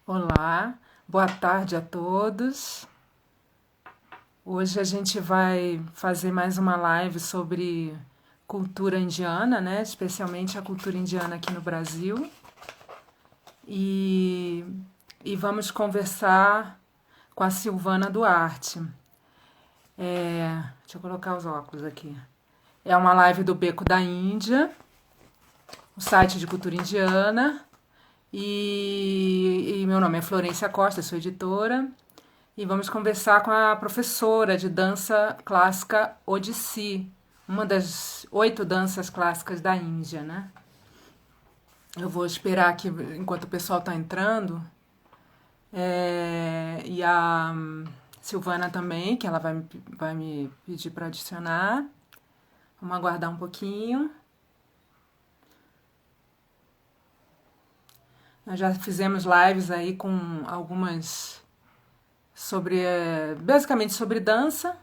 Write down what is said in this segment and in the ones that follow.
Olá, boa tarde a todos. Hoje a gente vai fazer mais uma live sobre cultura indiana, né? Especialmente a cultura indiana aqui no Brasil. E, e vamos conversar com a Silvana Duarte. Deixa eu colocar os óculos aqui. É uma live do Beco da Índia, o site de cultura indiana. E meu nome é Florência Costa, sou editora. E vamos conversar com a professora de dança clássica Odissi, uma das 8 danças clássicas da Índia, né? Eu vou esperar aqui enquanto o pessoal está entrando. E a Silvana também, que ela vai me pedir para adicionar. Vamos aguardar um pouquinho. Nós já fizemos lives aí com algumas sobre, basicamente sobre dança,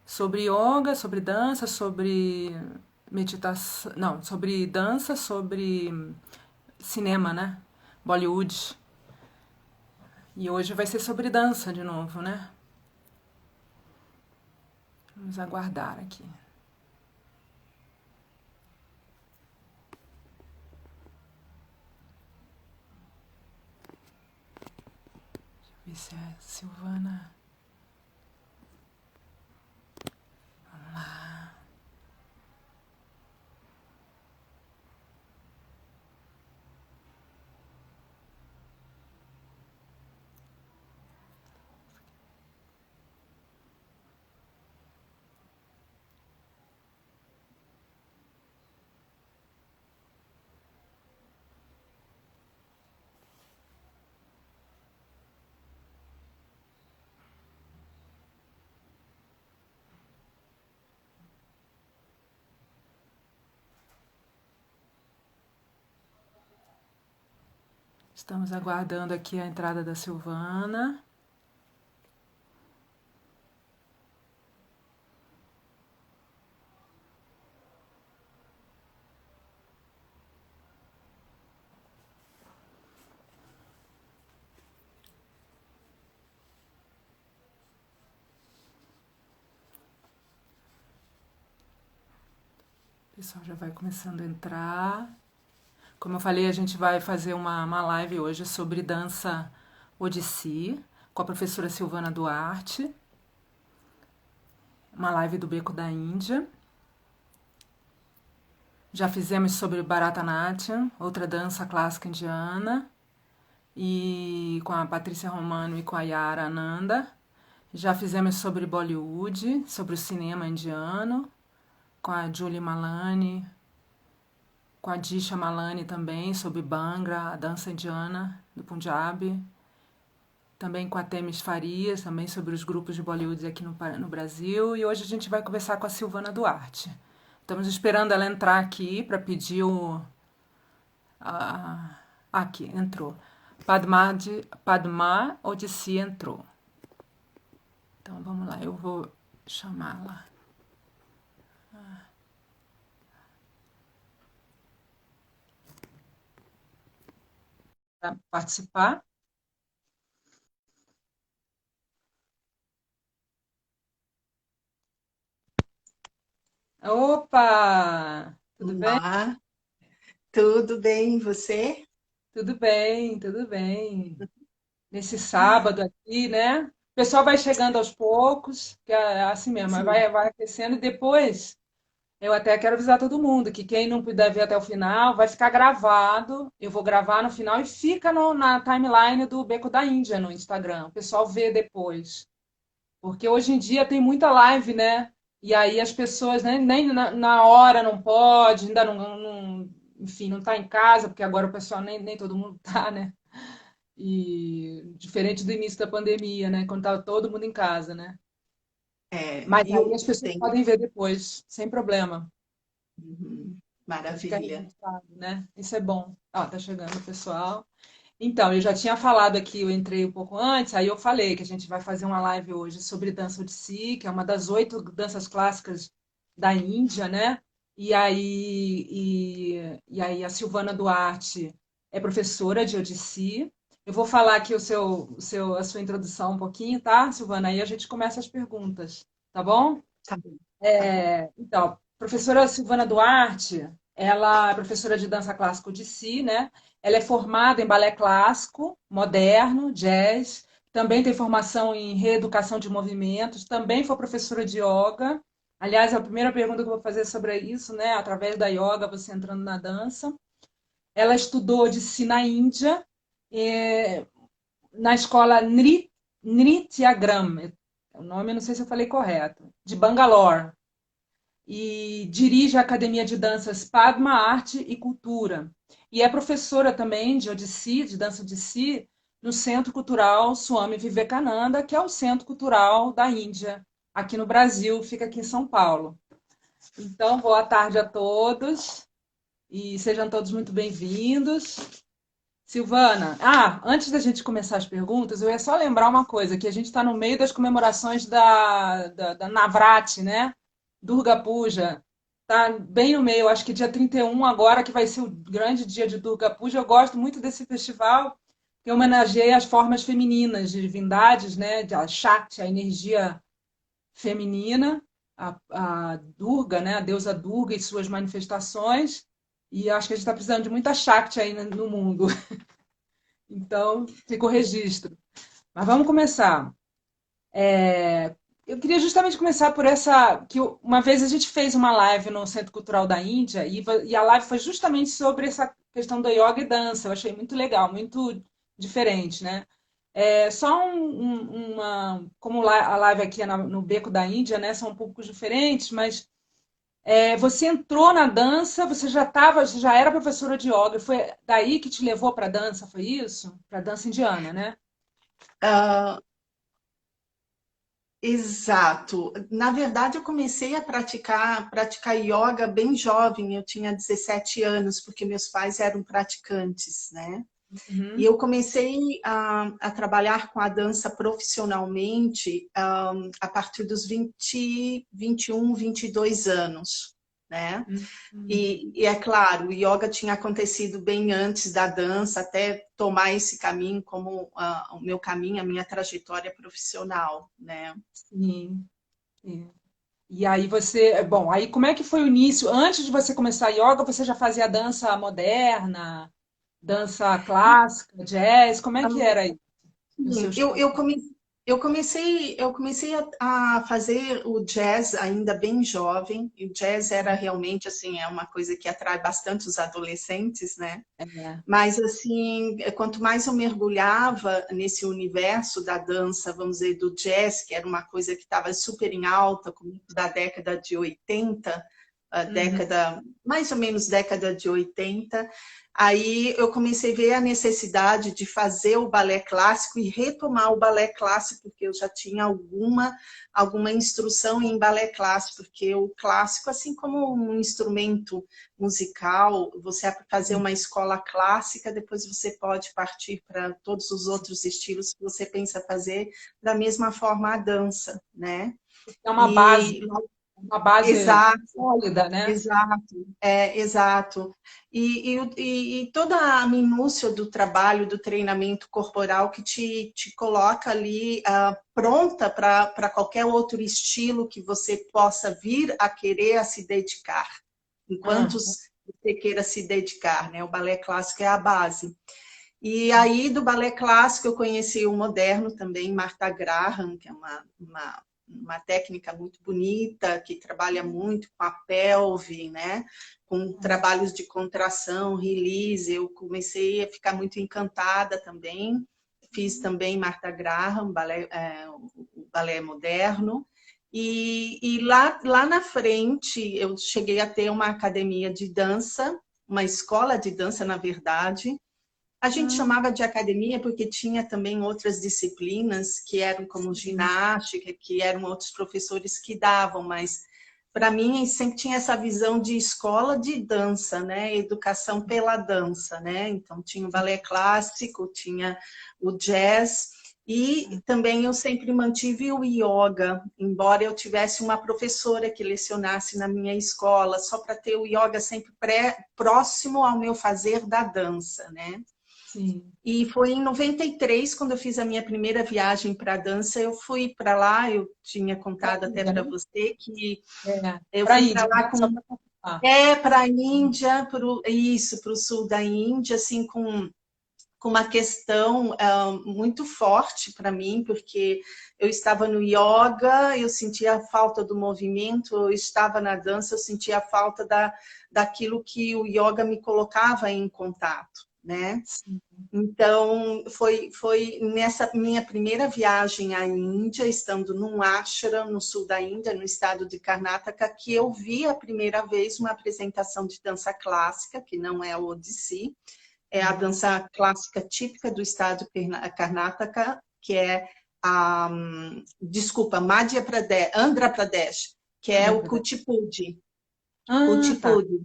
sobre yoga, sobre dança, sobre meditação, não, sobre dança, sobre cinema, né? Bollywood. E hoje vai ser sobre dança de novo, né? Vamos aguardar aqui. Deixa eu ver se é Silvana. Estamos aguardando aqui a entrada da Silvana. O pessoal já vai começando a entrar. Como eu falei, a gente vai fazer uma live hoje sobre dança Odissi, com a professora Silvana Duarte, uma live do Beco da Índia. Já fizemos sobre Bharatanatyam, outra dança clássica indiana, e com a Patrícia Romano e com a Yara Ananda. Já fizemos sobre Bollywood, sobre o cinema indiano, com a Julie Malani, com a Disha Malani também, sobre Bhangra, a dança indiana do Punjab. Também com a Temis Farias, também sobre os grupos de Bollywood aqui no Brasil. E hoje a gente vai conversar com a Silvana Duarte. Estamos esperando ela entrar aqui para pedir o. Aqui, entrou. Padma Odissi entrou. Então vamos lá, eu vou chamá-la para participar. Opa! Tudo bem? Olá, tudo bem e você? Tudo bem, tudo bem. Nesse sábado aqui, né? O pessoal vai chegando aos poucos, que é assim mesmo, Sim. vai aquecendo e depois eu até quero avisar todo mundo que quem não puder ver até o final vai ficar gravado. Eu vou gravar no final e fica na timeline do Beco da Índia no Instagram. O pessoal vê depois. Porque hoje em dia tem muita live, né? E aí as pessoas, né, nem na hora não pode, ainda enfim, não está em casa, porque agora o pessoal nem todo mundo tá, né? E diferente do início da pandemia, né? Quando estava todo mundo em casa, né? Mas E aí eu as pessoas tenho. podem ver depois, sem problema. Uhum, E fica maravilha. registrado, né? Isso é bom. Ó, tá chegando o pessoal. Então, eu já tinha falado aqui, eu entrei um pouco antes, aí eu falei que a gente vai fazer uma live hoje sobre dança Odissi, que é uma das 8 danças clássicas da Índia, né? E aí a Silvana Duarte é professora de Odissi, Eu vou falar aqui a sua introdução um pouquinho, tá, Silvana? Aí a gente começa as perguntas, tá bom? Tá bom, tá bom. Então, professora Silvana Duarte, ela é professora de dança clássico de si, né? Ela é formada em balé clássico, moderno, jazz, também tem formação em reeducação de movimentos, também foi professora de yoga. Aliás, a primeira pergunta que eu vou fazer sobre isso, né? Através da yoga, você entrando na dança. Ela estudou de si na Índia, eh, na escola Nrityagram, o nome eu não sei se eu falei correto, de Bangalore, e dirige a Academia de Danças Padma Arte e Cultura. E é professora também de Odissi, de dança Odissi, no Centro Cultural Swami Vivekananda, que é o Centro Cultural da Índia, aqui no Brasil, fica aqui em São Paulo. Então, boa tarde a todos e sejam todos muito bem-vindos. Silvana, antes da gente começar as perguntas, eu ia só lembrar uma coisa, que a gente está no meio das comemorações da Navratri, né? Durga Puja. Tá bem no meio, acho que dia 31 agora, que vai ser o grande dia de Durga Puja. Eu gosto muito desse festival, que homenageia as formas femininas de divindades, né? A Shakti, a energia feminina, a Durga, né? A deusa Durga e suas manifestações. E acho que a gente está precisando de muita Shakti aí no mundo. Então, fica o registro. Mas vamos começar. Eu queria justamente começar por essa, que uma vez a gente fez uma live no Centro Cultural da Índia e a live foi justamente sobre essa questão do yoga e dança. Eu achei muito legal, muito diferente, né? Só como a live aqui é no Beco da Índia, né? São públicos diferentes, mas você entrou na dança, você já era professora de yoga, foi daí que te levou para a dança, foi isso? Para a dança indiana, né? Ah, exato. Na verdade, eu comecei a praticar yoga bem jovem. Eu tinha 17 anos, porque meus pais eram praticantes, né? E Uhum. eu comecei a trabalhar com a dança profissionalmente, a partir dos 20, 21, 22 anos, né? Uhum. E é claro, o yoga tinha acontecido bem antes da dança, até tomar esse caminho como o meu caminho, a minha trajetória profissional, né? Sim, sim. E aí bom, aí como é que foi o início? Antes de você começar a yoga, você já fazia dança moderna, dança clássica, jazz? Como é que era aí o seu Sim, estilo? eu comecei a fazer o jazz ainda bem jovem, e o jazz era realmente assim, é uma coisa que atrai bastante os adolescentes, né? É. Mas assim, quanto mais eu mergulhava nesse universo da dança, vamos dizer, do jazz, que era uma coisa que estava super em alta, começo da década de 80, a Uhum. década, mais ou menos década de 80, aí eu comecei a ver a necessidade de fazer o balé clássico e retomar o balé clássico, porque eu já tinha alguma instrução em balé clássico, porque o clássico, assim como um instrumento musical, você fazer uma escola clássica, depois você pode partir para todos os outros estilos que você pensa fazer, da mesma forma a dança, né? É E uma base exato, sólida, né? exato. E toda a minúcia do trabalho, do treinamento corporal que te coloca ali pronta para qualquer outro estilo que você possa vir a querer a se dedicar, enquanto Ah, você queira se dedicar, né? O balé clássico é a base. E aí, do balé clássico, eu conheci o moderno também, Martha Graham, que é uma técnica muito bonita, que trabalha muito com a pelve, né? Com trabalhos de contração, release. Eu comecei a ficar muito encantada também. Fiz também Martha Graham, o balé moderno. E lá na frente, eu cheguei a ter uma academia de dança, uma escola de dança, na verdade, a gente ah, chamava de academia porque tinha também outras disciplinas que eram como sim. ginástica, que eram outros professores que davam, mas para mim sempre tinha essa visão de escola de dança, né? Educação pela dança, né? Então tinha o balé clássico, tinha o jazz e também eu sempre mantive o yoga, embora eu tivesse uma professora que lecionasse na minha escola, só para ter o yoga sempre próximo ao meu fazer da dança, né? sim. E foi em 93, quando eu fiz a minha primeira viagem para a dança, eu fui para lá, eu tinha Pra contado até Índia, né? para você que É, eu pra fui para Índia, lá né? Só com para confirmar. para a Índia, isso, para o sul da Índia, assim, com uma questão muito forte para mim, porque eu estava no yoga, eu sentia a falta do movimento, eu estava na dança, eu sentia a falta daquilo que o yoga me colocava em contato, né? Sim. Então, foi nessa minha primeira viagem à Índia, estando num ashram no sul da Índia, no estado de Karnataka, que eu vi a primeira vez uma apresentação de dança clássica, que não é o Odissi, é a dança clássica típica do estado de Karnataka, que é desculpa, Madhya Pradesh, Andhra Pradesh, que é Andhra o Pradesh. Kuchipudi. Ah, tá. Kuchipudi.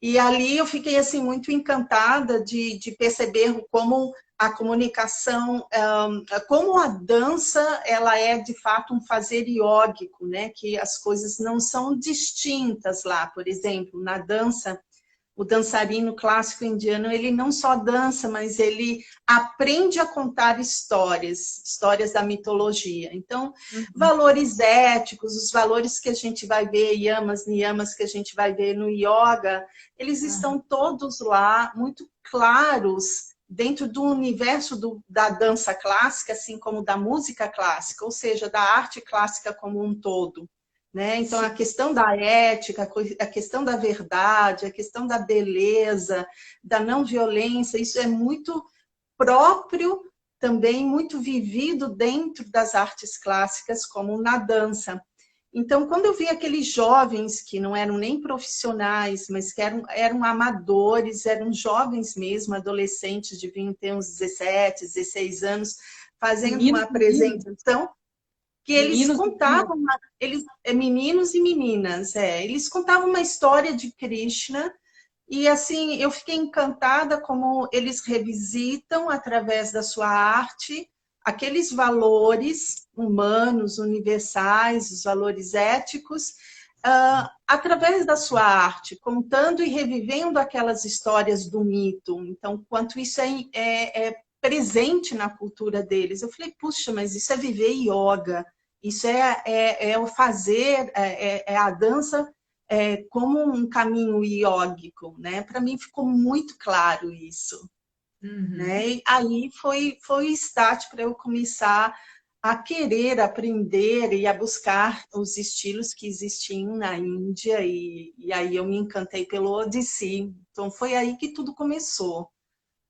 E ali eu fiquei assim muito encantada de perceber como a comunicação, como a dança, ela é de fato um fazer iógico, né? Que as coisas não são distintas lá. Por exemplo, na dança, o dançarino clássico indiano, ele não só dança, mas ele aprende a contar histórias, histórias da mitologia. Então, Uhum. valores éticos, os valores que a gente vai ver, yamas, niyamas, que a gente vai ver no yoga, eles Aham. estão todos lá, muito claros, dentro do universo da dança clássica, assim como da música clássica, ou seja, da arte clássica como um todo. Né? Então, a Sim. questão da ética, a questão da verdade, a questão da beleza, da não violência, isso é muito próprio, também muito vivido dentro das artes clássicas, como na dança. Então, quando eu vi aqueles jovens que não eram nem profissionais, mas que eram amadores, eram jovens mesmo, adolescentes, deviam ter uns 17, 16 anos, fazendo uma Meninos, meninas, apresentação que eles meninos e meninas. contavam, meninos e meninas, eles contavam uma história de Krishna e assim eu fiquei encantada como eles revisitam através da sua arte aqueles valores humanos, universais, os valores éticos, através da sua arte, contando e revivendo aquelas histórias do mito. Então, quanto isso é presente na cultura deles. Eu falei, puxa, mas isso é viver yoga, isso é o fazer, é a dança como um caminho iógico, né? Para mim ficou muito claro isso, né? Uhum. E aí foi start para eu começar a querer aprender e a buscar os estilos que existiam na Índia e aí eu me encantei pelo Odissi. Então foi aí que tudo começou,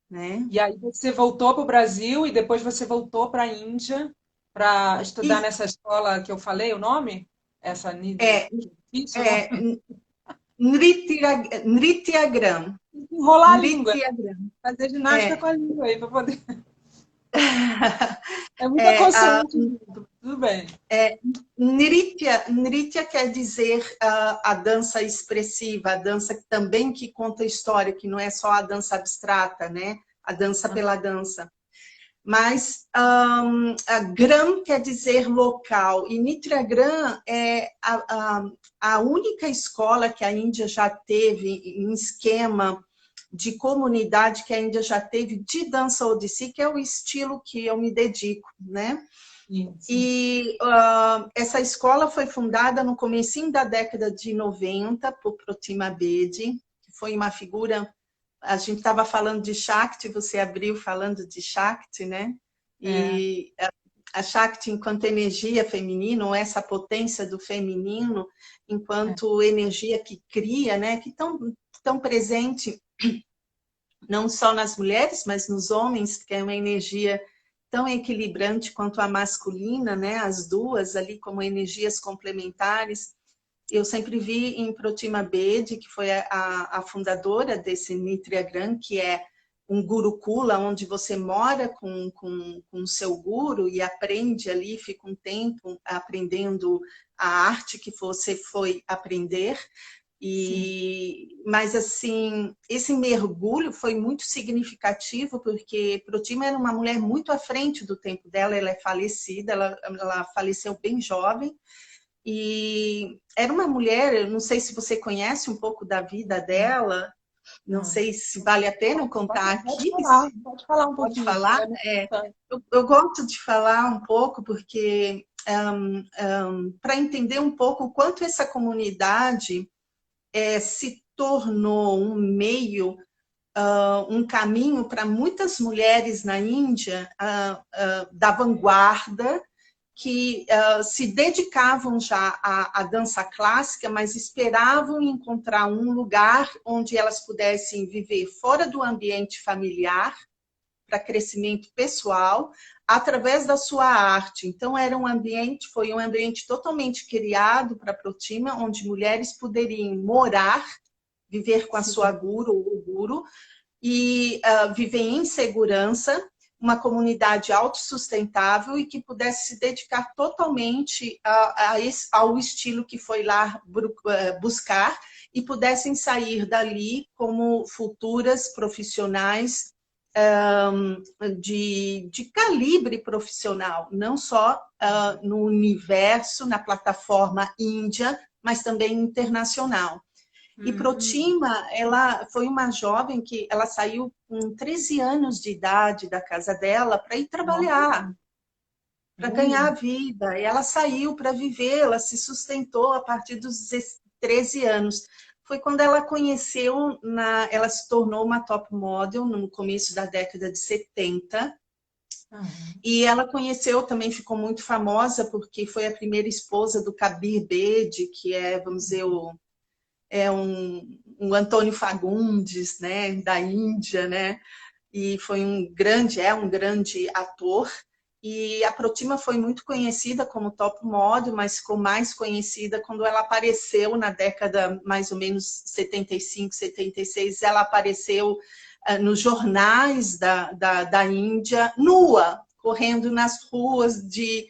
né? E aí você voltou para o Brasil e depois você voltou para a Índia para estudar E nessa escola que eu falei, o nome? Essa é, difícil o nome. é Nrityagram. Enrolar a língua, Nrityagram. fazer ginástica com É, a língua aí para poder. É muita é, a, consoante junto. Tudo bem. Nritya quer dizer a dança expressiva, a dança também que conta história, que não é só a dança abstrata, né? A dança pela dança. Mas a Gram quer dizer local, e Nityagram é a única escola que a Índia já teve em esquema de comunidade que a Índia já teve de dança odissi, que é o estilo que eu me dedico, né? Sim, sim. E essa escola foi fundada no comecinho da década de 90 por Protima Bedi, que foi uma figura. A gente estava falando de Shakti, você abriu falando de Shakti, né? É, E a Shakti enquanto energia feminina, ou essa potência do feminino, é. enquanto energia que cria, né? Que tão presente não só nas mulheres, mas nos homens, que é uma energia tão equilibrante quanto a masculina, né? As duas ali como energias complementares. Eu sempre vi em Protima Bedi, que foi a fundadora desse Nitriagram, que é um gurukula, onde você mora com o seu guru e aprende ali, fica um tempo aprendendo a arte que você foi aprender. Sim. Mas assim, esse mergulho foi muito significativo porque Protima era uma mulher muito à frente do tempo dela, ela é falecida, ela faleceu bem jovem e era uma mulher, eu não sei se você conhece um pouco da vida dela, Não sei se vale a pena eu contar aqui. Pode falar um Pode pouquinho. falar? Eu gosto de falar um pouco porque para entender um pouco o quanto essa comunidade se tornou um meio, um caminho para muitas mulheres na Índia da vanguarda, que se dedicavam já à dança clássica, mas esperavam encontrar um lugar onde elas pudessem viver fora do ambiente familiar, para crescimento pessoal, através da sua arte. Então, foi um ambiente totalmente criado para a Protima, onde mulheres poderiam morar, viver com a sua guru ou guru, e viver em segurança, uma comunidade autossustentável e que pudesse se dedicar totalmente ao estilo que foi lá buscar e pudessem sair dali como futuras profissionais de calibre profissional, não só no universo, na plataforma índia, mas também internacional. E Protima, ela foi uma jovem que ela saiu com 13 anos de idade da casa dela para ir trabalhar, para ganhar a vida. E ela saiu para viver, ela se sustentou a partir dos 13 anos. Foi quando ela conheceu, ela se tornou uma top model no começo da década de 70. E ela conheceu, também ficou muito famosa, porque foi a primeira esposa do Kabir Bedi, que é, vamos dizer, um Antônio Fagundes, né, da Índia, né? E foi um grande ator. E a Protima foi muito conhecida como top model, mas ficou mais conhecida quando ela apareceu na década mais ou menos 75, 76. Ela apareceu nos jornais da Índia, nua, correndo nas ruas de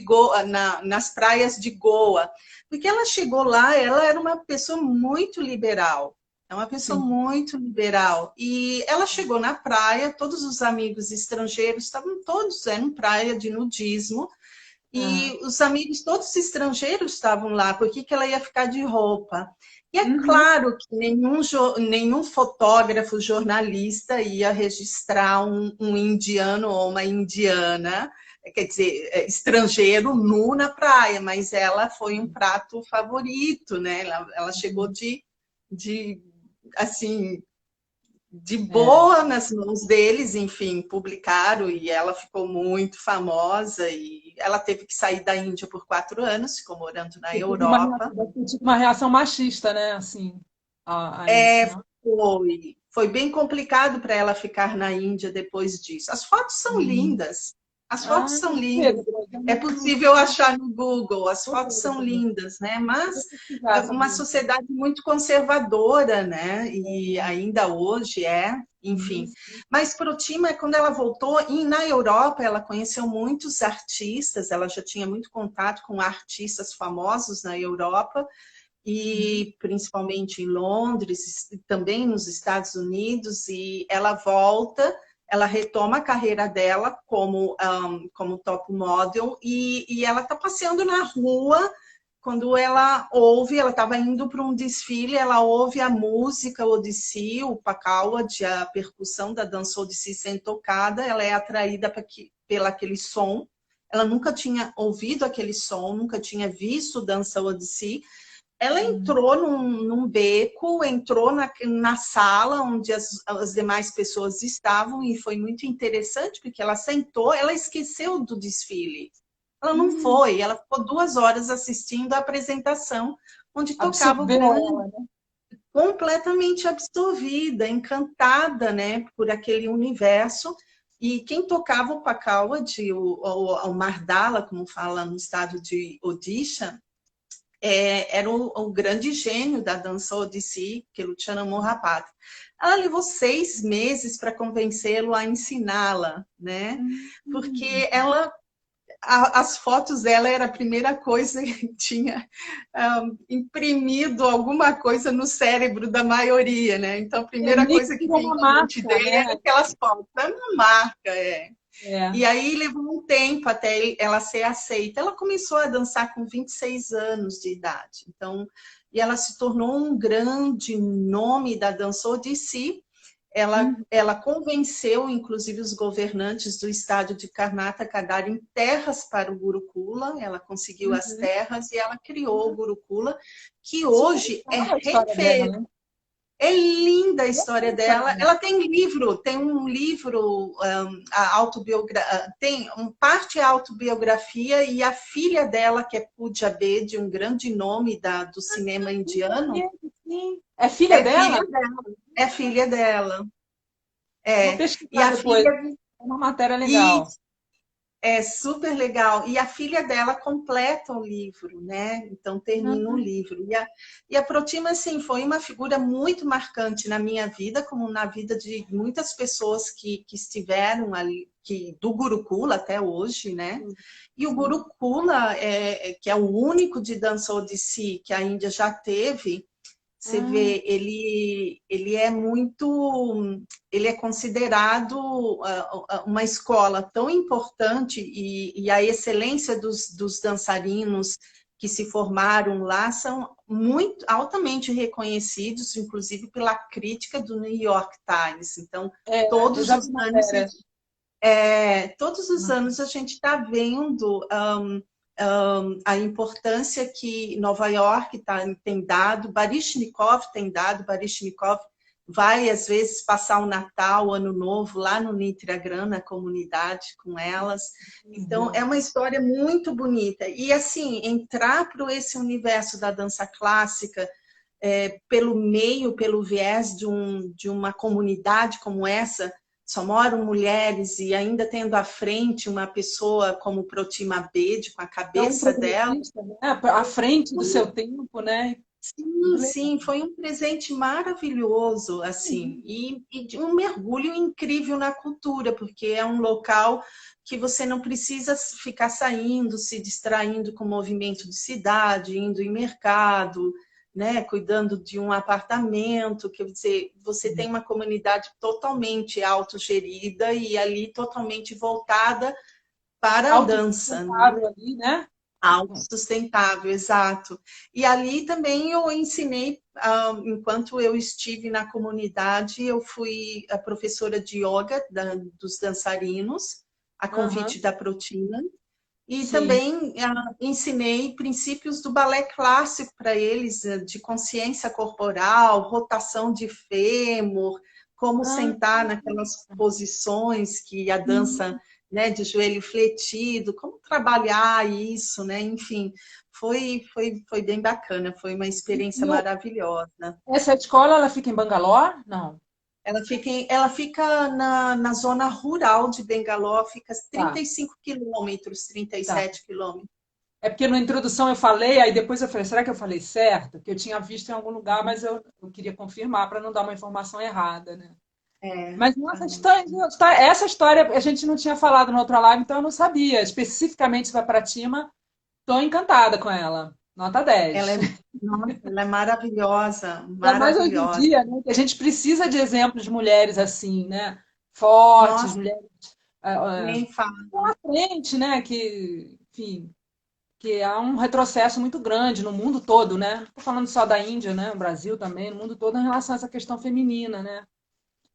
Goa, nas praias de Goa. Porque ela chegou lá, ela era uma pessoa muito liberal. É uma pessoa muito liberal. E ela chegou na praia, todos os amigos estrangeiros estavam todos em praia de nudismo. E os amigos todos estrangeiros estavam lá. Por que ela ia ficar de roupa? E é claro que nenhum fotógrafo, jornalista ia registrar um indiano ou uma indiana, quer dizer, estrangeiro nu na praia, mas ela foi um prato favorito, né? Ela chegou assim, de boa nas mãos deles, enfim, publicaram e ela ficou muito famosa e ela teve que sair da Índia por 4 anos, ficou morando na Europa. Uma reação machista, né? Assim, a isso, né? Foi bem complicado para ela ficar na Índia depois disso. As fotos são lindas. As fotos são lindas. É possível achar no Google. As fotos são lindas, né? Mas é uma sociedade muito conservadora, né? E ainda hoje enfim. Mas Protima, quando ela voltou, na Europa, ela conheceu muitos artistas, ela já tinha muito contato com artistas famosos na Europa, e principalmente em Londres, também nos Estados Unidos, e ela volta, ela retoma a carreira dela como top model, e ela está passeando na rua, quando ela estava indo para um desfile, ela ouve a música Odissi, o Pakawad, a percussão da dança Odissi sendo tocada, ela é atraída pelo aquele som, ela nunca tinha ouvido aquele som, nunca tinha visto dança Odissi. Ela entrou num beco, entrou na sala onde as demais pessoas estavam, e foi muito interessante, porque ela sentou, ela esqueceu do desfile. Ela não foi, ela ficou 2 horas assistindo a apresentação, onde tocava o banda, completamente absorvida, encantada, né, por aquele universo. E quem tocava o Pakawad, o Mardala, como fala no estado de Odisha, era o grande gênio da dança Odissi, que é Luciano Mohapatra. Ela levou 6 meses para convencê-lo a ensiná-la, né? Porque as fotos dela era a primeira coisa que tinha imprimido alguma coisa no cérebro da maioria, né? Então, a primeira coisa que vinha na mente dele era aquelas fotos. É uma marca, E aí levou um tempo até ela ser aceita. Ela começou a dançar com 26 anos de idade. Então, e ela se tornou um grande nome da dança odissi. Ela convenceu, inclusive, os governantes do estádio de Karnataka a darem terras para o Gurukula. Ela conseguiu as terras e ela criou o Gurukula, que hoje é referência. É linda a história dela. Ela tem um livro, tem parte autobiografia, e a filha dela, que é Pooja Bedi, um grande nome do cinema indiano. Sim. É filha dela? É filha dela. Vou pesquisar depois. É uma matéria legal. É super legal. E a filha dela completa o livro, né? Então termina o livro. E a Protima, assim, foi uma figura muito marcante na minha vida, como na vida de muitas pessoas que estiveram ali, do Gurukula até hoje, né? E o Gurukula, que é o único de dança odissi que a Índia já teve, você vê, ele é considerado uma escola tão importante, e a excelência dos dançarinos que se formaram lá são muito altamente reconhecidos, inclusive pela crítica do New York Times. Então, todos os anos a gente está vendo a importância que Nova York tem dado, Baryshnikov tem dado. Baryshnikov vai, às vezes, passar o Natal, o Ano Novo, lá no Nitriagram, na comunidade, com elas. Então, é uma história muito bonita. E, assim, entrar para esse universo da dança clássica, pelo viés de uma comunidade como essa, só moram mulheres, e ainda tendo à frente uma pessoa como Protima Bedi, com a cabeça dela. Né? À frente do seu tempo, né? Sim, foi um presente maravilhoso, assim, e de um mergulho incrível na cultura, porque é um local que você não precisa ficar saindo, se distraindo com o movimento de cidade, indo em mercado, né, cuidando de um apartamento, que você tem uma comunidade totalmente autogerida e ali totalmente voltada para a dança, né? Ali, né? Autossustentável, exato. E ali também eu ensinei, enquanto eu estive na comunidade, eu fui a professora de yoga dos dançarinos, a convite da Protina. E também ensinei princípios do balé clássico para eles, de consciência corporal, rotação de fêmur, como sentar naquelas posições que a dança, né, de joelho fletido, como trabalhar isso, né? Enfim, foi bem bacana, foi uma experiência maravilhosa. Essa escola, ela fica em Bangalore? Não. Ela fica na zona rural de Bangalore, fica 35 quilômetros, 37 quilômetros. É porque na introdução eu falei, aí depois eu falei, será que eu falei certo? Que eu tinha visto em algum lugar, mas eu queria confirmar para não dar uma informação errada, né? Mas nossa, essa história a gente não tinha falado na outra live, então eu não sabia. Especificamente sobre a Pratima, estou encantada com ela. Nota 10. Ela é maravilhosa, Ainda mais hoje em dia, né? Que a gente precisa de exemplos de mulheres assim, né? Fortes, mulheres nem fala. à frente, né? Que, enfim, que há um retrocesso muito grande no mundo todo, né? Não estou falando só da Índia, né? No Brasil também, no mundo todo, em relação a essa questão feminina, né?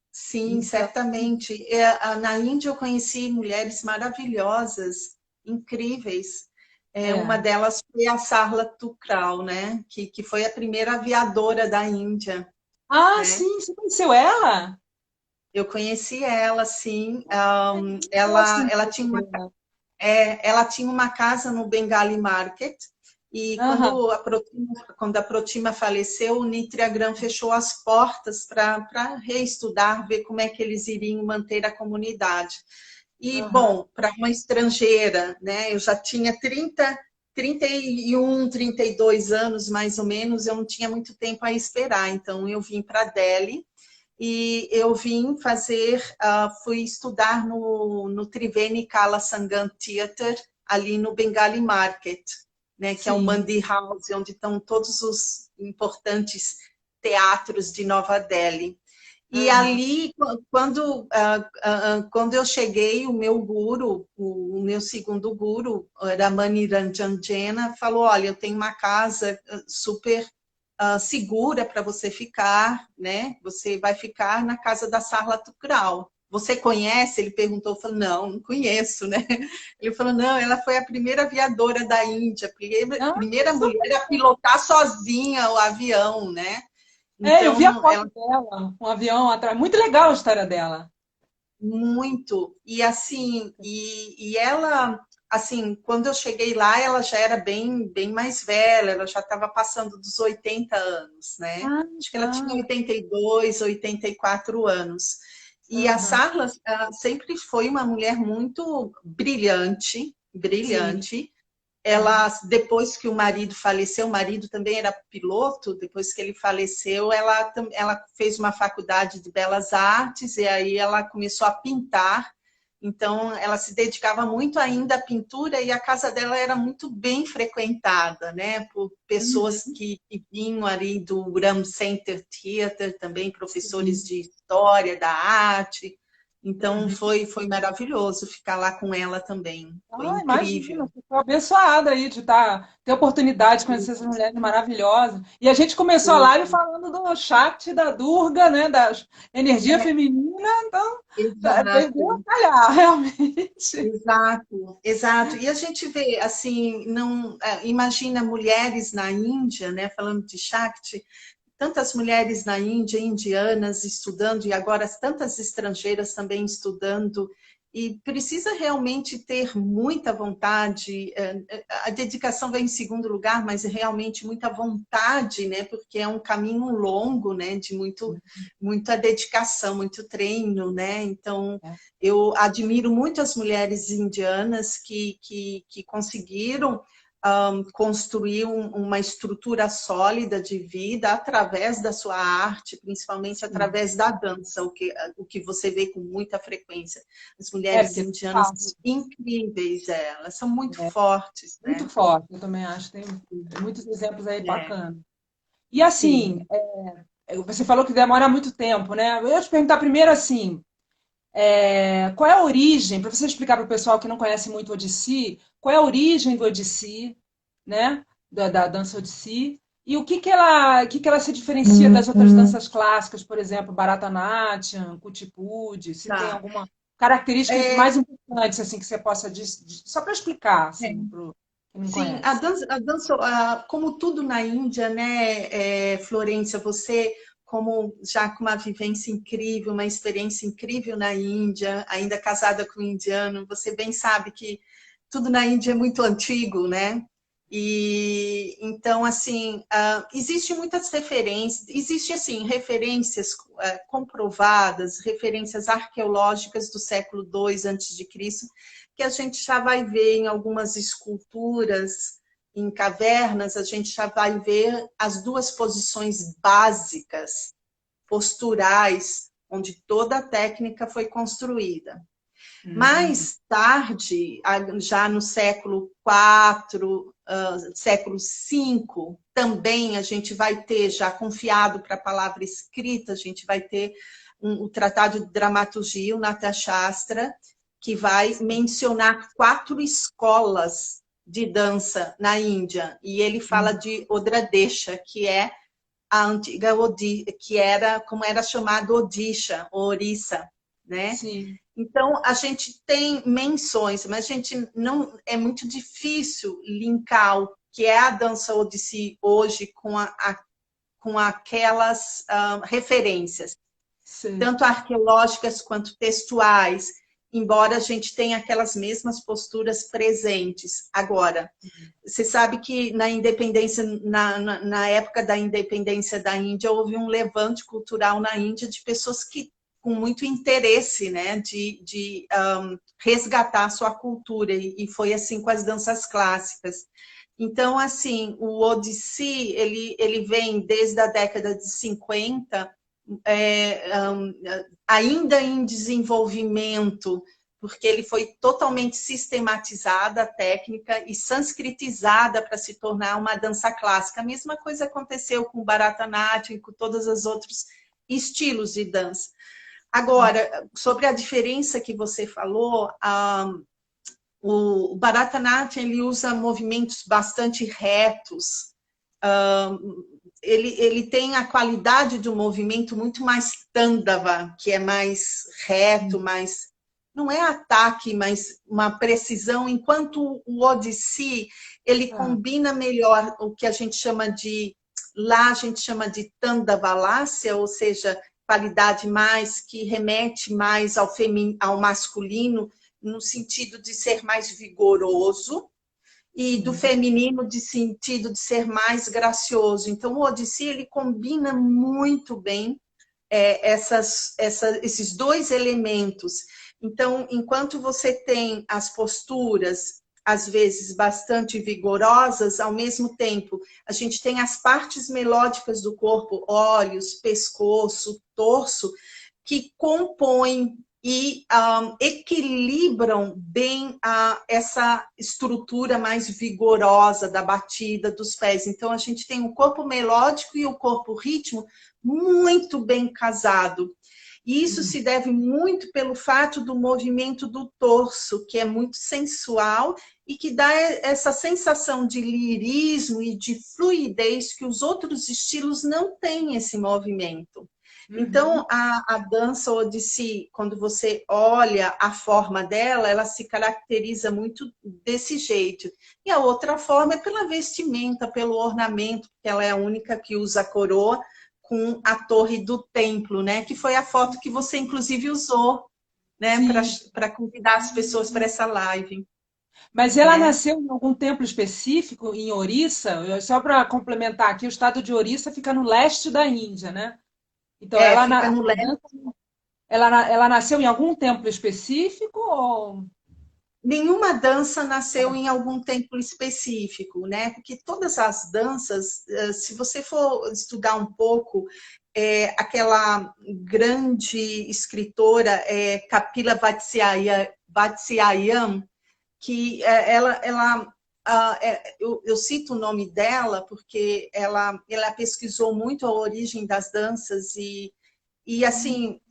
Sim, então, certamente. Na Índia eu conheci mulheres maravilhosas, incríveis. Uma delas foi a Sarla Thukral, né? Que foi a primeira aviadora da Índia. Ah, sim, você conheceu ela? Eu conheci ela, sim. Ela tinha uma casa no Bengali Market, e quando a Protima faleceu, o Nitriagram fechou as portas para reestudar, ver como é que eles iriam manter a comunidade. E, bom, para uma estrangeira, né, eu já tinha 31, 32 anos, mais ou menos, eu não tinha muito tempo a esperar, então eu vim para Delhi, e eu fui estudar no Triveni Kala Sangam Theatre, ali no Bengali Market, né, que é o Mandi House, onde estão todos os importantes teatros de Nova Delhi. E ali, quando eu cheguei, o meu guru, o meu segundo guru, Ramani Ranjan Jena, falou, olha, eu tenho uma casa super segura para você ficar, né? Você vai ficar na casa da Sarla Thukral. Você conhece? Ele perguntou, eu falei, não conheço, né? Ele falou, não, ela foi a primeira aviadora da Índia, a primeira mulher a pilotar sozinha o avião, né? Eu vi a Então, foto dela, um avião atrás. Muito legal a história dela. muito. E assim, e ela, assim, quando eu cheguei lá, ela já era bem mais velha, ela já estava passando dos 80 anos, né? Acho que ela tinha 82, 84 anos. E a Sarla sempre foi uma mulher muito brilhante, brilhante. Sim. Ela, depois que o marido faleceu, o marido também era piloto, depois que ele faleceu, ela fez uma faculdade de belas artes e aí ela começou a pintar. Então, ela se dedicava muito ainda à pintura e a casa dela era muito bem frequentada, né? Por pessoas que vinham ali do Ram Center Theater, também professores de história da arte. Então, foi maravilhoso ficar lá com ela também. Foi incrível. Imagina, ficou abençoada aí de ter oportunidade de conhecer essas mulheres maravilosas. E a gente começou a live falando do Shakti, da Durga, né? Da energia feminina, então veio a calhar, realmente. Exato. E a gente vê, assim, não imagina mulheres na Índia, né? Falando de Shakti, tantas mulheres na Índia, indianas, estudando, e agora tantas estrangeiras também estudando, e precisa realmente ter muita vontade, a dedicação vem em segundo lugar, mas realmente muita vontade, né? Porque é um caminho longo, né? De muita dedicação, muito treino, né? Então, eu admiro muito as mulheres indianas que conseguiram construir uma estrutura sólida de vida através da sua arte, principalmente através da dança, o que você vê com muita frequência. As mulheres indianas são incríveis, elas são muito fortes. Muito né? forte, eu também acho. Tem muitos exemplos aí bacanas. E assim, você falou que demora muito tempo, né? Eu ia te perguntar primeiro assim, qual é a origem, para você explicar para o pessoal que não conhece muito o Odissi, qual é a origem do Odissi, né? Da dança Odissi, e o que que ela se diferencia das outras danças clássicas, por exemplo, Bharatanatyam, Kuchipudi, se tem alguma característica mais importante assim, que você possa dizer, só para explicar, assim, para quem não Sim, conhece. a dança, como tudo na Índia, né, Florência, você como já com uma vivência incrível, uma experiência incrível na Índia, ainda casada com um indiano, você bem sabe que tudo na Índia é muito antigo, né? E então, assim, existe muitas referências, existe assim referências comprovadas, referências arqueológicas do século II antes de Cristo, que a gente já vai ver em algumas esculturas, em cavernas, a gente já vai ver as duas posições básicas, posturais, onde toda a técnica foi construída. Mais tarde, já no século IV, século V, também a gente vai ter, já confiado para a palavra escrita, a gente vai ter o Tratado de Dramaturgia, o Natyashastra, que vai mencionar 4 escolas de dança na Índia. E ele fala de Odradesha, que é a antiga que era como era chamado Odisha, ou Orissa, né? Sim. Então, a gente tem menções, mas a gente não é muito difícil linkar o que é a dança Odissi hoje com aquelas referências, tanto arqueológicas quanto textuais, embora a gente tenha aquelas mesmas posturas presentes. Agora, você sabe que na independência, na época da independência da Índia, houve um levante cultural na Índia de pessoas que com muito interesse, né, de resgatar sua cultura, e foi assim com as danças clássicas. Então, assim, o Odissi, ele vem desde a década de 50, ainda em desenvolvimento, porque ele foi totalmente sistematizada a técnica e sanskritizada para se tornar uma dança clássica. A mesma coisa aconteceu com o Bharatanatyam e com todos os outros estilos de dança. Agora, sobre a diferença que você falou, o Bharatanatyam ele usa movimentos bastante retos, ele tem a qualidade do movimento muito mais Tândava, que é mais reto, mais... Não é ataque, mas uma precisão, enquanto o Odissi, ele combina melhor o que a gente chama de... Lá a gente chama de Tandavalácia, ou seja, qualidade mais, que remete mais ao masculino, no sentido de ser mais vigoroso, e do feminino de sentido de ser mais gracioso. Então, o Odissi, ele combina muito bem esses dois elementos. Então, enquanto você tem as posturas, às vezes, bastante vigorosas, ao mesmo tempo, a gente tem as partes melódicas do corpo, olhos, pescoço, torso, que compõem e equilibram bem essa estrutura mais vigorosa da batida dos pés. Então, a gente tem o corpo melódico e o corpo ritmo muito bem casado. E isso se deve muito pelo fato do movimento do torso, que é muito sensual e que dá essa sensação de lirismo e de fluidez que os outros estilos não têm esse movimento. Então, a dança Odissi, quando você olha a forma dela, ela se caracteriza muito desse jeito. E a outra forma é pela vestimenta, pelo ornamento, porque ela é a única que usa a coroa com a torre do templo, né? Que foi a foto que você, inclusive, usou, né? Para convidar as pessoas para essa live. Mas ela nasceu em algum templo específico, em Orissa? Só para complementar aqui, o estado de Orissa fica no leste da Índia, né? Então, fica no leste. Ela nasceu em algum templo específico? Ou... Nenhuma dança nasceu em algum templo específico, né? Porque todas as danças, se você for estudar um pouco, aquela grande escritora, Kapila Vatsyayan, que eu cito o nome dela porque ela pesquisou muito a origem das danças e assim,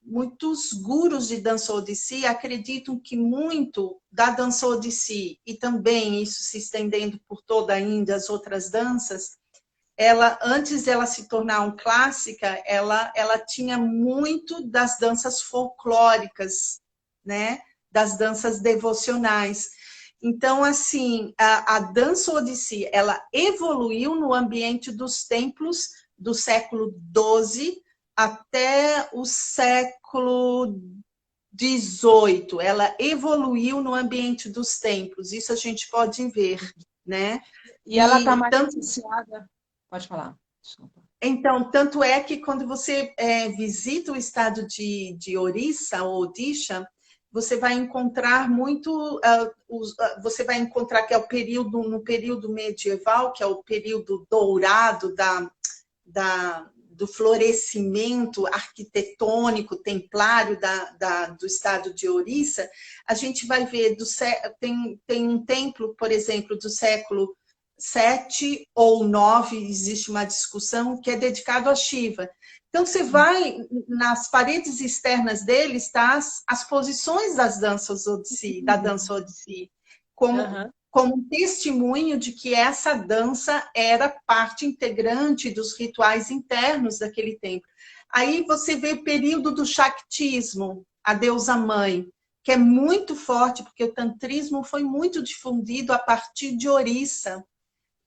muitos gurus de dança Odissi acreditam que muito da dança Odissi, e também isso se estendendo por toda a Índia, as outras danças, antes dela se tornar um clássica, ela tinha muito das danças folclóricas, né? Das danças devocionais. Então, assim, a dança Odissi, ela evoluiu no ambiente dos templos do século XII até o século XVIII. Ela evoluiu no ambiente dos templos, isso a gente pode ver, né? E ela está mais associada... Pode falar, desculpa. Então, tanto é que quando você visita o estado de Orissa ou Odisha, você vai encontrar muito, você vai encontrar que é o período, no período medieval, que é o período dourado do florescimento arquitetônico, templário do estado de Orissa. A gente vai ver, tem um templo, por exemplo, do século 7 ou 9, existe uma discussão, que é dedicado a Shiva. Então, você vai, nas paredes externas dele, está as posições das danças Odissi, da dança Odissi, como um testemunho de que essa dança era parte integrante dos rituais internos daquele templo. Aí você vê o período do Shaktismo, a deusa mãe, que é muito forte, porque o tantrismo foi muito difundido a partir de Orissa,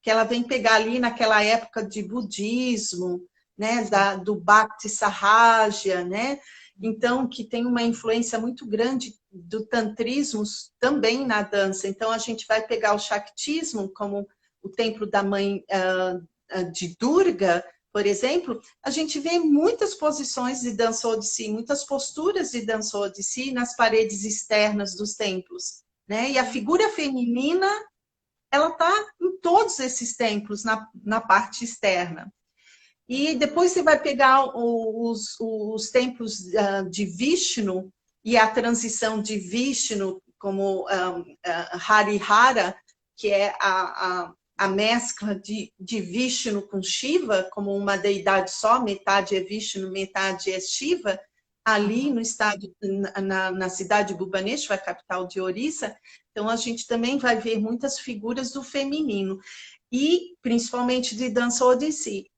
que ela vem pegar ali naquela época de budismo, né, do Bhakti Sahaja, né? Então, que tem uma influência muito grande do tantrismo também na dança. Então, a gente vai pegar o Shaktismo, como o templo da mãe de Durga, por exemplo, a gente vê muitas posições de dança Odissi, muitas posturas de dança Odissi nas paredes externas dos templos, né? E a figura feminina, ela está em todos esses templos, na parte externa. E depois você vai pegar os templos de Vishnu e a transição de Vishnu como Harihara, que é a mescla de Vishnu com Shiva, como uma deidade só, metade é Vishnu, metade é Shiva, ali no estado, na cidade de Bhubaneswar, capital de Orissa. Então, a gente também vai ver muitas figuras do feminino, e principalmente de dança Odissi.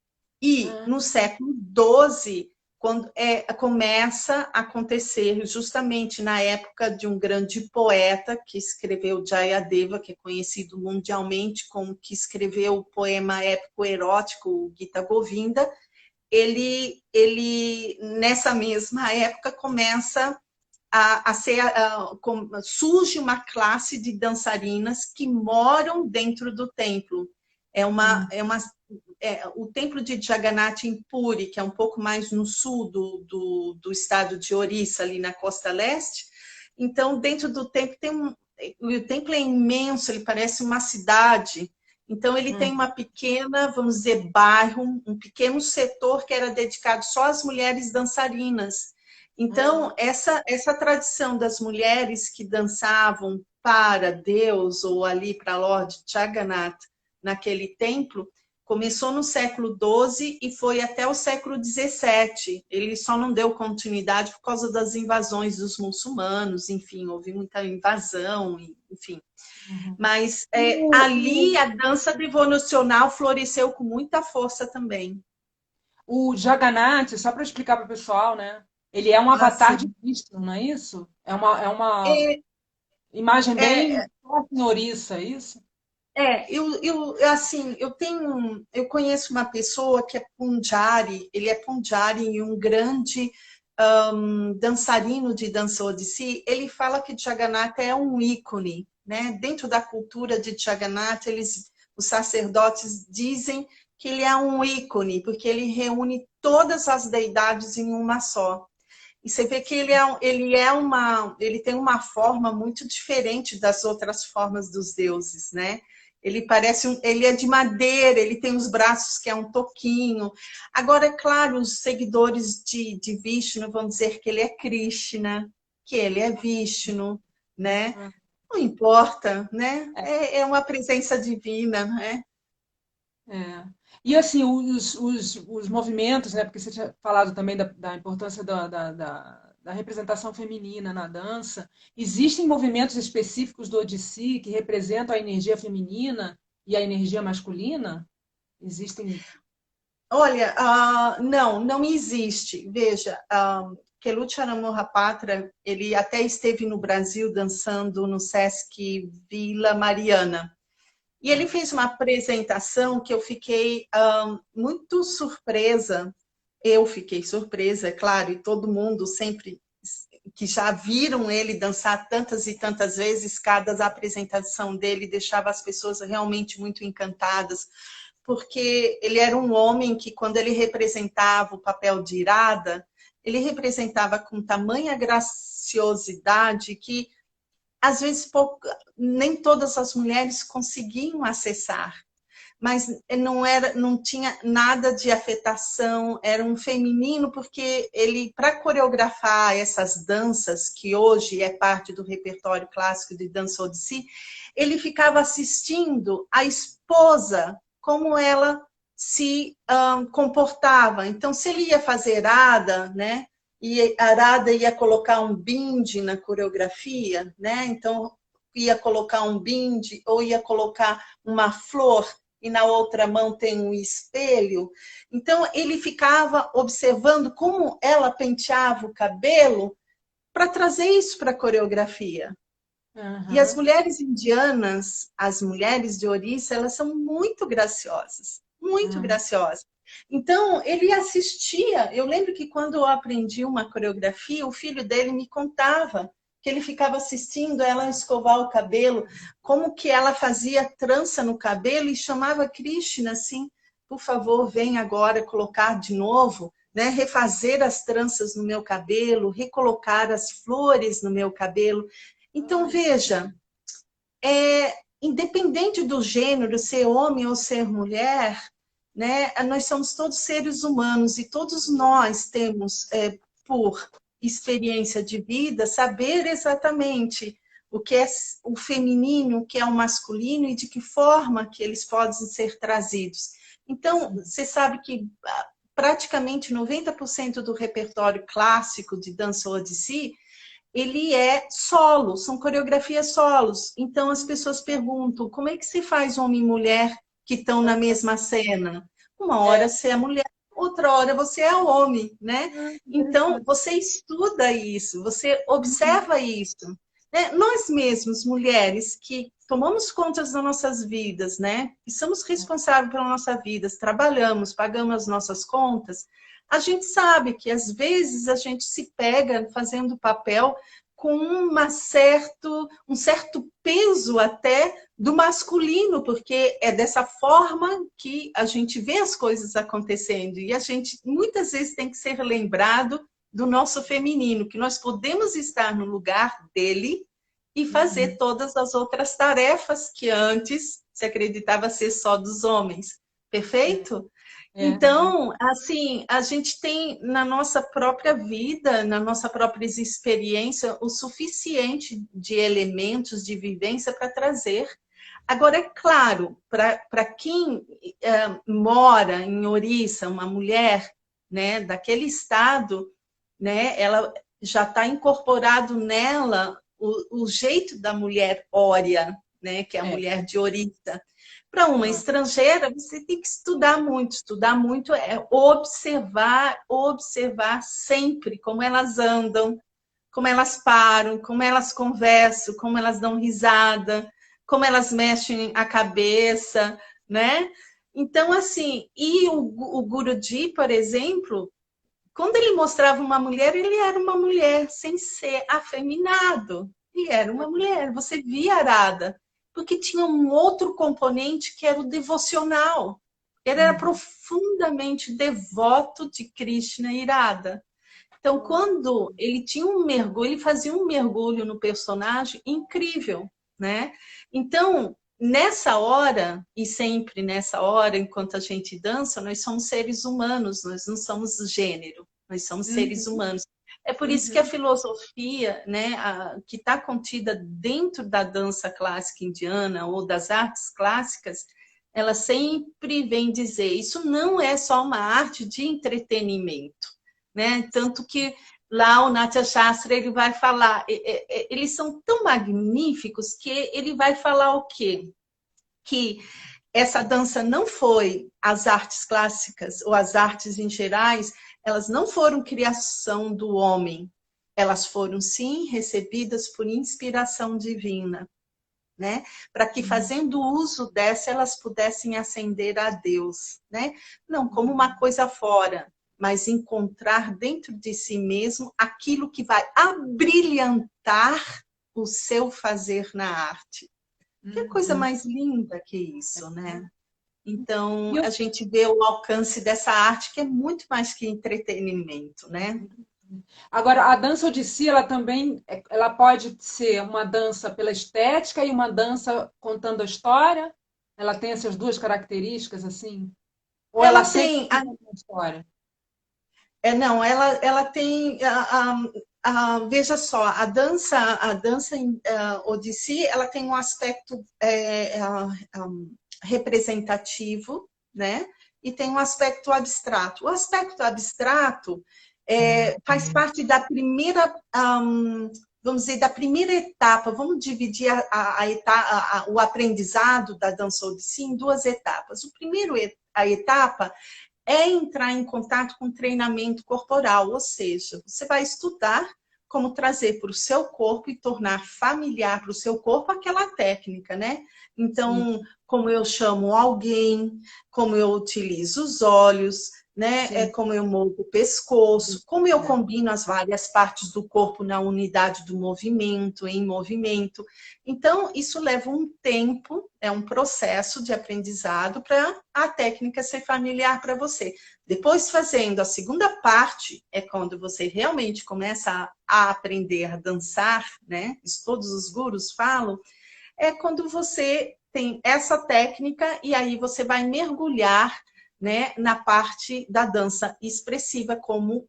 E no século XII, quando começa a acontecer, justamente na época de um grande poeta que escreveu Jayadeva, que é conhecido mundialmente como que escreveu o poema épico erótico, o Gita Govinda, ele nessa mesma época começa surge uma classe de dançarinas que moram dentro do templo. O templo de Jagannath em Puri, que é um pouco mais no sul do estado de Orissa, ali na costa leste. Então, dentro do templo o templo é imenso, ele parece uma cidade. Então, ele tem uma pequena, vamos dizer, bairro, um pequeno setor que era dedicado só às mulheres dançarinas. Então, essa tradição das mulheres que dançavam para Deus ou ali para Lord Jagannath naquele templo, começou no século XII e foi até o século XVII. Ele só não deu continuidade por causa das invasões dos muçulmanos, enfim, houve muita invasão, enfim. Mas ali a dança devocional floresceu com muita força também. O Jagannath, só para explicar para o pessoal, né? Ele é um avatar de Cristo, não é isso? É uma imagem bem forte em Orissa, é isso? Eu conheço uma pessoa que é Punjari, ele é Punjari e um grande dançarino de dança odissi. Ele fala que Jagannath é um ícone, né? Dentro da cultura de Jagannath, os sacerdotes dizem que ele é um ícone, porque ele reúne todas as deidades em uma só. E você vê que ele tem uma forma muito diferente das outras formas dos deuses, né? Ele é de madeira, ele tem os braços que é um toquinho. Agora, é claro, os seguidores de Vishnu vão dizer que ele é Krishna, que ele é Vishnu, né? Não importa, né? É uma presença divina, né? E assim, os movimentos, né? Porque você tinha falado também da importância da representação feminina na dança. Existem movimentos específicos do Odissi que representam a energia feminina e a energia masculina? Existem? Olha, não existe. Veja, Kelucharan Mohapatra, ele até esteve no Brasil dançando no Sesc Vila Mariana. E ele fez uma apresentação que eu fiquei muito surpresa. Eu fiquei surpresa, é claro, e todo mundo sempre que já viram ele dançar tantas e tantas vezes, cada apresentação dele deixava as pessoas realmente muito encantadas, porque ele era um homem que, quando ele representava o papel de Irada, ele representava com tamanha graciosidade que às vezes nem todas as mulheres conseguiam acessar, mas não tinha nada de afetação, era um feminino, porque ele, para coreografar essas danças, que hoje é parte do repertório clássico de dança odissi, ele ficava assistindo a esposa, como ela se comportava. Então, se ele ia fazer Ada, né? E a Arada ia colocar um bindi na coreografia, né? Então, ia colocar um bindi ou ia colocar uma flor e na outra mão tem um espelho. Então, ele ficava observando como ela penteava o cabelo para trazer isso para a coreografia. E as mulheres indianas, as mulheres de Orissa, elas são muito graciosas, muito graciosas. Então, ele assistia. Eu lembro que quando eu aprendi uma coreografia, o filho dele me contava que ele ficava assistindo ela escovar o cabelo, como que ela fazia trança no cabelo e chamava Krishna assim, por favor, vem agora colocar de novo, né? Refazer as tranças no meu cabelo, recolocar as flores no meu cabelo. Então, veja, independente do gênero, ser homem ou ser mulher, né? Nós somos todos seres humanos e todos nós temos, por experiência de vida, saber exatamente o que é o feminino, o que é o masculino e de que forma que eles podem ser trazidos. Então, você sabe que praticamente 90% do repertório clássico de dança odissi, ele é solo, são coreografias solos. Então, as pessoas perguntam, como é que se faz homem e mulher que estão na mesma cena? Uma hora você é mulher, outra hora você é homem, né? Então, você estuda isso, você observa isso. Né? Nós mesmos, mulheres, que tomamos conta das nossas vidas, né? E somos responsáveis pela nossa vida, trabalhamos, pagamos as nossas contas, a gente sabe que, às vezes, a gente se pega fazendo papel com um certo peso até do masculino, porque é dessa forma que a gente vê as coisas acontecendo. E a gente, muitas vezes, tem que ser lembrado do nosso feminino, que nós podemos estar no lugar dele e fazer todas as outras tarefas que antes se acreditava ser só dos homens. Perfeito? Então, assim, a gente tem na nossa própria vida, na nossa própria experiência, o suficiente de elementos de vivência para trazer. Agora, é claro, para quem mora em Ouriça, uma mulher, né, daquele estado, né, ela já está incorporado nela o jeito da mulher ória, né, que é a mulher de Ouriça. Para uma estrangeira, você tem que estudar muito é observar sempre como elas andam, como elas param, como elas conversam, como elas dão risada, como elas mexem a cabeça, né? Então, assim, e o Guruji, por exemplo, quando ele mostrava uma mulher, ele era uma mulher sem ser afeminado. Ele era uma mulher, você via Arada, porque tinha um outro componente que era o devocional. Ele era profundamente devoto de Krishna e Radha. Então, quando ele tinha um mergulho, ele fazia um mergulho no personagem incrível, né? Então, nessa hora, e sempre nessa hora, enquanto a gente dança, nós somos seres humanos, nós não somos gênero, nós somos seres humanos. É por isso que a filosofia, né, que está contida dentro da dança clássica indiana ou das artes clássicas, ela sempre vem dizer, isso não é só uma arte de entretenimento, né? Tanto que lá o Natya Shastra ele vai falar, eles são tão magníficos que ele vai falar o quê? Que essa dança não foi as artes clássicas ou as artes em gerais, elas não foram criação do homem, elas foram sim recebidas por inspiração divina, né? Para que fazendo uso dessa elas pudessem ascender a Deus, né? Não como uma coisa fora, mas encontrar dentro de si mesmo aquilo que vai abrilhantar o seu fazer na arte. Que coisa mais linda que isso, né? Então, a gente vê o alcance dessa arte que é muito mais que entretenimento, né? Agora, a dança Odissi, ela também ela pode ser uma dança pela estética e uma dança contando a história? Ela tem essas duas características, assim? Ou ela sempre conta a história? Não, ela tem... veja só, a dança Odissi, ela tem um aspecto representativo, né? E tem um aspecto abstrato. O aspecto abstrato faz parte da primeira, vamos dizer, da primeira etapa. Vamos dividir o aprendizado da dança Odissi em duas etapas. A etapa é entrar em contato com treinamento corporal, ou seja, você vai estudar como trazer para o seu corpo e tornar familiar para o seu corpo aquela técnica, né? Então, como eu chamo alguém, como eu utilizo os olhos, né? Como eu movo o pescoço, como eu combino as várias partes do corpo na unidade do movimento, em movimento. Então, isso leva um tempo, é um processo de aprendizado para a técnica ser familiar para você. Depois, fazendo a segunda parte, é quando você realmente começa a aprender a dançar, né? Isso todos os gurus falam, é quando você tem essa técnica e aí você vai mergulhar, né, na parte da dança expressiva, como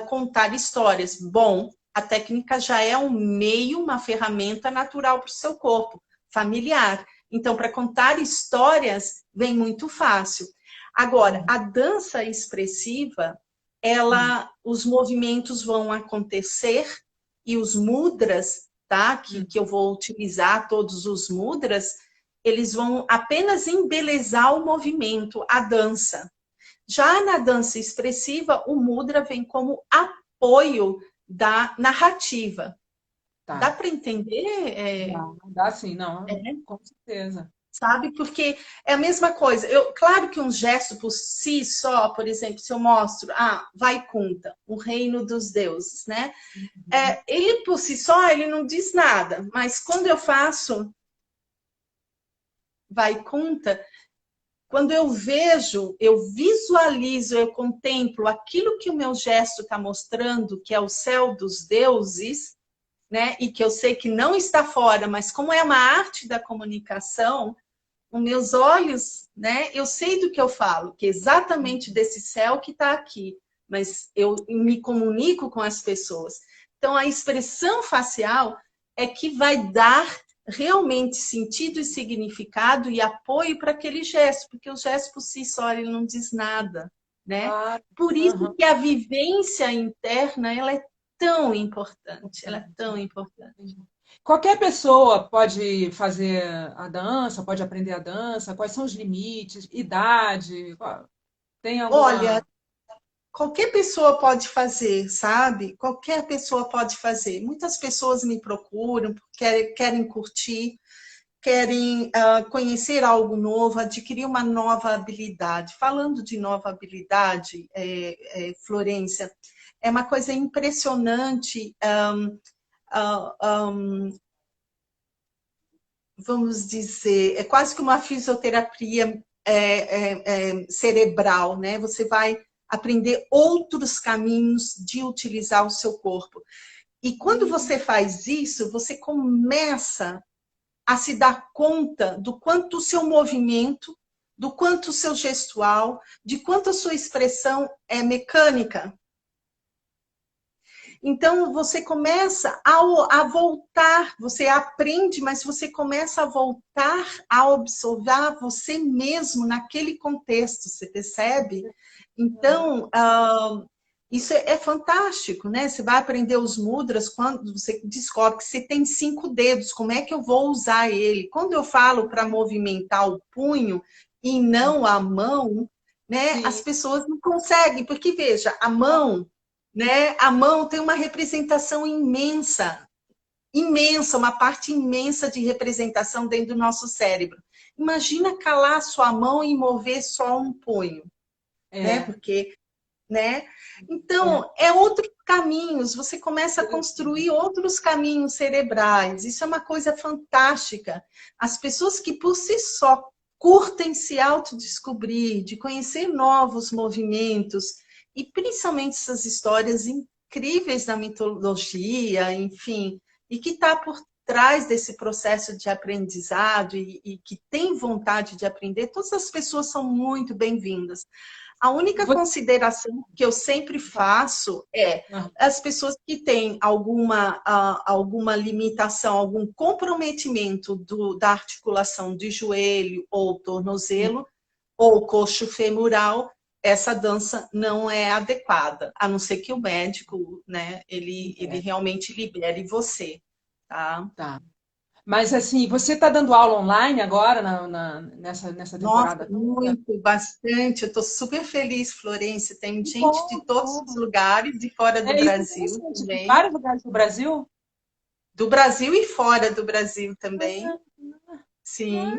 contar histórias. Bom, a técnica já é um meio, uma ferramenta natural para o seu corpo, familiar. Então, para contar histórias, vem muito fácil. Agora, a dança expressiva, os movimentos vão acontecer e os mudras, tá? Que eu vou utilizar, todos os mudras, eles vão apenas embelezar o movimento, a dança. Já na dança expressiva, o mudra vem como apoio da narrativa. Tá. Dá para entender? Dá sim, não, com certeza. Sabe? Porque é a mesma coisa. Claro que um gesto por si só, por exemplo, se eu mostro, Vaikunta, o reino dos deuses, né? Ele por si só, ele não diz nada. Mas quando eu faço Vaikunta, quando eu vejo, eu visualizo, eu contemplo aquilo que o meu gesto está mostrando, que é o céu dos deuses, né? E que eu sei que não está fora, mas como é uma arte da comunicação, os meus olhos, né? Eu sei do que eu falo, que é exatamente desse céu que está aqui, mas eu me comunico com as pessoas. Então, a expressão facial é que vai dar realmente sentido e significado e apoio para aquele gesto, porque o gesto por si só ele não diz nada, né? Por isso que a vivência interna ela é tão importante, ela é tão importante. Qualquer pessoa pode fazer a dança, pode aprender a dança? Quais são os limites? Idade? Tem alguma... Olha, qualquer pessoa pode fazer, sabe? Qualquer pessoa pode fazer. Muitas pessoas me procuram porque querem curtir, querem conhecer algo novo, adquirir uma nova habilidade. Falando de nova habilidade, Florência, é uma coisa impressionante. Vamos dizer, é quase que uma fisioterapia cerebral, né? Você vai aprender outros caminhos de utilizar o seu corpo. E quando você faz isso, você começa a se dar conta do quanto o seu movimento, do quanto o seu gestual, de quanto a sua expressão é mecânica. Então, você começa a voltar, você aprende, mas você começa a voltar a observar você mesmo naquele contexto, você percebe? Então, isso é fantástico, né? Você vai aprender os mudras quando você descobre que você tem 5 dedos, como é que eu vou usar ele? Quando eu falo para movimentar o punho e não a mão, né? As pessoas não conseguem, porque veja, a mão, né? A mão tem uma representação imensa, imensa, uma parte imensa de representação dentro do nosso cérebro. Imagina calar sua mão e mover só um punho, né? Porque, né? Então, outros caminhos, você começa a construir outros caminhos cerebrais. Isso é uma coisa fantástica. As pessoas que por si só curtem se autodescobrir, de conhecer novos movimentos, e principalmente essas histórias incríveis da mitologia, enfim, e que está por trás desse processo de aprendizado e que tem vontade de aprender, todas as pessoas são muito bem-vindas. A única consideração que eu sempre faço é as pessoas que têm alguma limitação, algum comprometimento da articulação de joelho ou tornozelo ou coxo femoral, essa dança não é adequada, a não ser que o médico, né, ele realmente libere você, tá? Tá. Mas, assim, você está dando aula online agora, nessa temporada? Nossa, muito, bastante. Eu estou super feliz, Florência. Tem gente de todos os lugares, de fora do Brasil também. Vários lugares do Brasil? Do Brasil e fora do Brasil também. Sim.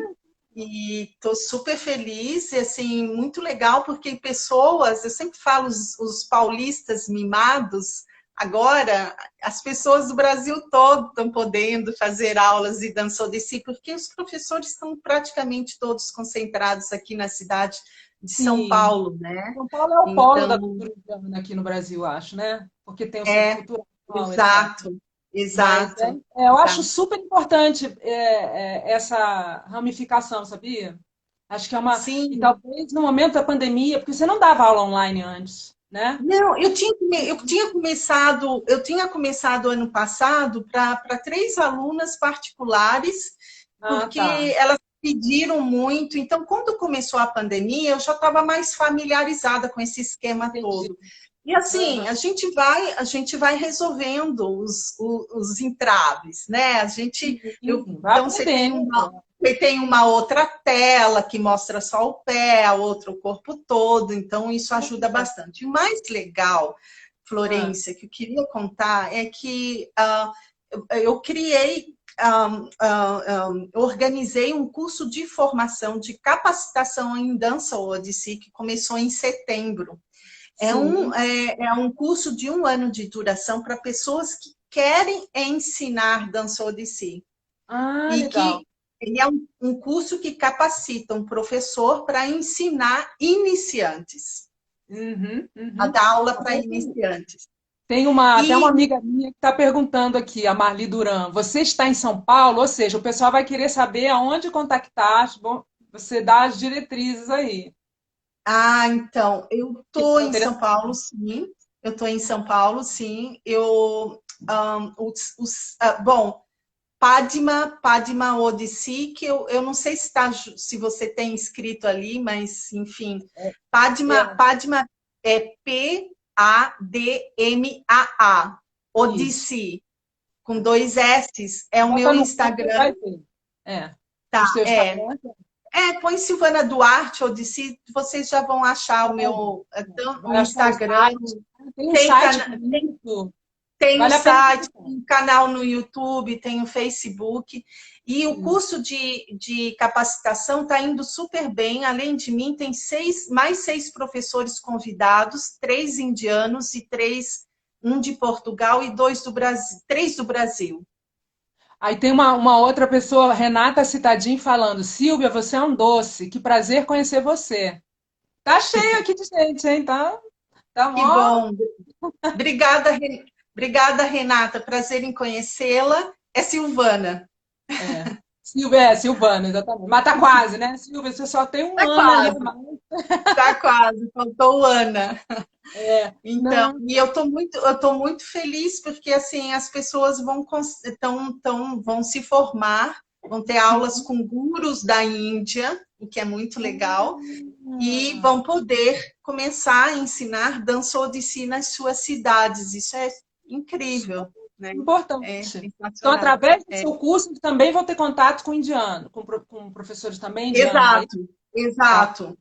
E estou super feliz e, assim, muito legal, porque pessoas, eu sempre falo, os paulistas mimados, agora as pessoas do Brasil todo estão podendo fazer aulas de dança Odissi, porque os professores estão praticamente todos concentrados aqui na cidade de São Paulo, né? São Paulo é o polo da cultura indiana aqui no Brasil, acho, né? Porque tem o centro cultural. Exato. Exato. Eu acho super importante essa ramificação, sabia? Acho que é uma... Sim. E talvez no momento da pandemia, porque você não dava aula online antes, né? Não, eu tinha começado ano passado para 3 alunas particulares, porque elas pediram muito. Então, quando começou a pandemia, eu já estava mais familiarizada com esse esquema todo. E assim, a gente vai resolvendo os entraves, né? Então, você tem porque tem uma outra tela que mostra só o pé, a outra o corpo todo, então isso ajuda bastante. O mais legal, Florência, que eu queria contar é que eu criei, organizei um curso de formação, de capacitação em dança Odyssey, que começou em setembro. É um curso de 1 ano de duração para pessoas que querem ensinar dança Odyssey. E legal. que ele é um curso que capacita um professor para ensinar iniciantes. A dar aula para iniciantes. Tem até uma amiga minha que está perguntando aqui, a Marli Duran, você está em São Paulo? Ou seja, o pessoal vai querer saber aonde contactar, você dá as diretrizes aí. Então, eu estou em São Paulo, sim. Eu estou em São Paulo, sim. Bom, Padma Odyssey, que eu não sei se você tem escrito ali, mas, enfim, Padma é Padmaa, Odyssey, com 2 S's, é o meu Instagram. Tá, põe Silvana Duarte, Odyssey, vocês já vão achar o meu Instagram. Tem um site tem um site, tem um canal no YouTube, tem o Facebook. E o curso de capacitação está indo super bem. Além de mim, tem mais 6 professores convidados, 3 indianos e 1 de Portugal e 3 do Brasil. Aí tem uma outra pessoa, Renata Citadin, falando: Silvia, você é um doce, que prazer conhecer você. Tá cheio aqui de gente, hein? Tá que bom. Obrigada, Renata. Prazer em conhecê-la. É Silvana. Silvana, exatamente. Mas tá quase, né, Silvia? Você só tem um ano. Tá quase, faltou o Ana. Então, e eu tô muito feliz porque assim as pessoas vão se formar, vão ter aulas com gurus da Índia, o que é muito legal, e vão poder começar a ensinar dança Odyssey nas suas cidades. Isso é incrível, né? Importante. Então, através do seu curso, também vão ter contato com indiano, com professores também indianos. Exato.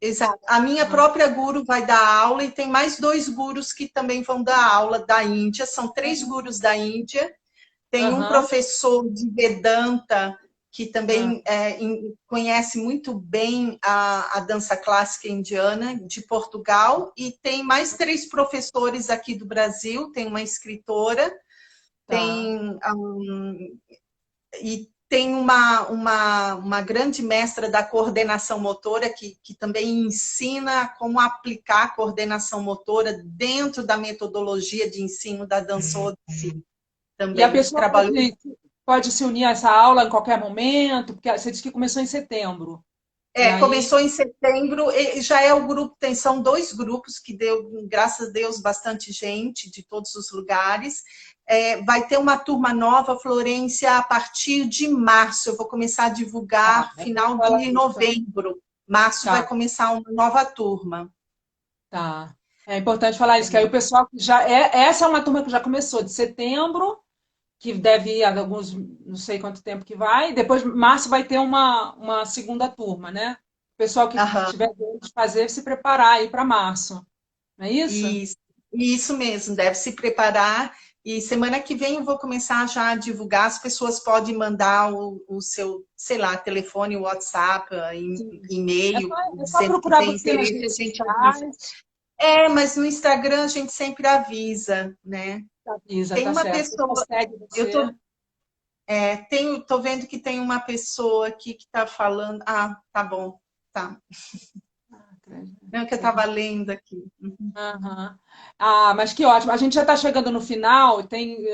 A minha própria guru vai dar aula e tem mais 2 gurus que também vão dar aula da Índia. São 3 gurus da Índia. Tem um professor de Vedanta que também conhece muito bem a dança clássica indiana de Portugal. E tem mais 3 professores aqui do Brasil. Tem uma escritora, tem uma grande mestra da coordenação motora que também ensina como aplicar a coordenação motora dentro da metodologia de ensino da dança Odyssey. Também. E a pessoa pode se unir a essa aula em qualquer momento, porque você disse que começou em setembro. Começou em setembro, já é o grupo, são 2 grupos que deu, graças a Deus, bastante gente de todos os lugares. Vai ter uma turma nova, Florência, a partir de março. Eu vou começar a divulgar final de novembro. Março vai começar uma nova turma. Tá. É importante falar isso, que aí o pessoal essa é uma turma que já começou de setembro, que deve ir a alguns, não sei quanto tempo que vai, e depois março vai ter uma segunda turma, né? O pessoal que tiver de fazer, se preparar aí para março. Não é isso? Isso mesmo, deve se preparar. E semana que vem eu vou começar já a divulgar. As pessoas podem mandar o seu, sei lá, telefone, WhatsApp, e-mail. É só procurar você nas redes sociais. Mas no Instagram a gente sempre avisa, né? Avisa, tem tá uma certo. pessoa. Tô vendo que tem uma pessoa aqui que está falando. Tá bom, tá. Não, que eu estava lendo aqui. Mas que ótimo. A gente já está chegando no final, tem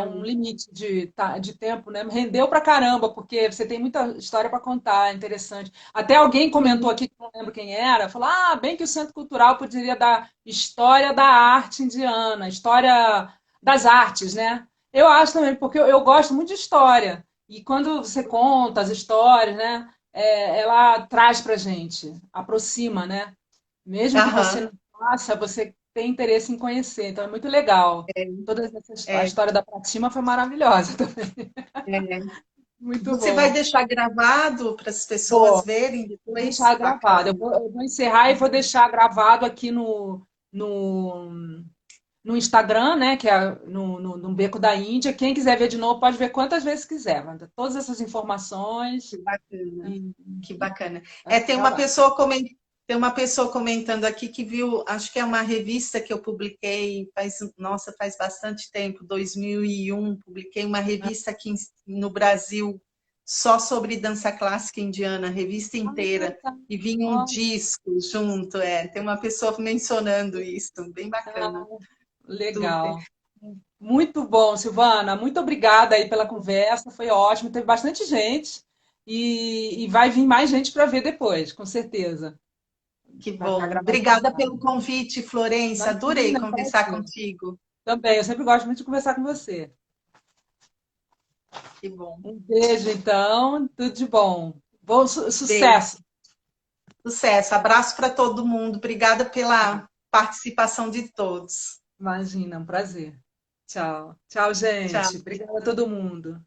um limite de tempo, né? Rendeu pra caramba, porque você tem muita história para contar, interessante. Até alguém comentou aqui, que não lembro quem era, falou: bem que o Centro Cultural poderia dar história da arte indiana, história das artes, né? Eu acho também, porque eu gosto muito de história. E quando você conta as histórias, né? Ela traz pra gente, aproxima, né? Mesmo que você não faça, você tem interesse em conhecer. Então é muito legal. A história da Pratima foi maravilhosa também. Muito Você vai bom. deixar gravado para as pessoas Vou, verem vou depois? deixar gravado. Bacana. Eu vou encerrar e vou deixar gravado aqui no, no Instagram, né? Que é no Beco da Índia. Quem quiser ver de novo pode ver quantas vezes quiser, Wanda. Todas essas informações. Que bacana. E, Que bacana. vai ficar lá. Tem uma pessoa comentando aqui que viu, acho que é uma revista que eu publiquei nossa, faz bastante tempo, 2001, publiquei uma revista aqui no Brasil só sobre dança clássica indiana, revista inteira, Tá. e vinha um Olha, disco junto, tem uma pessoa mencionando isso, bem bacana. Super. legal. Muito bom, Silvana. Muito obrigada aí pela conversa. Foi ótimo. Teve bastante gente e vai vir mais gente para ver depois, com certeza. Que Vai ficar bom. gravadinho Obrigada lá. pelo convite, Florência. Adorei Imagina, é um conversar prazer. contigo. Também, eu sempre gosto muito de conversar com você. Que bom. Um beijo, então. Tudo de bom. Bom Beijo. sucesso. Sucesso. Abraço para todo mundo. Obrigada pela participação de todos. Imagina, é um prazer. Tchau. Tchau, gente. Tchau. Obrigada a todo mundo.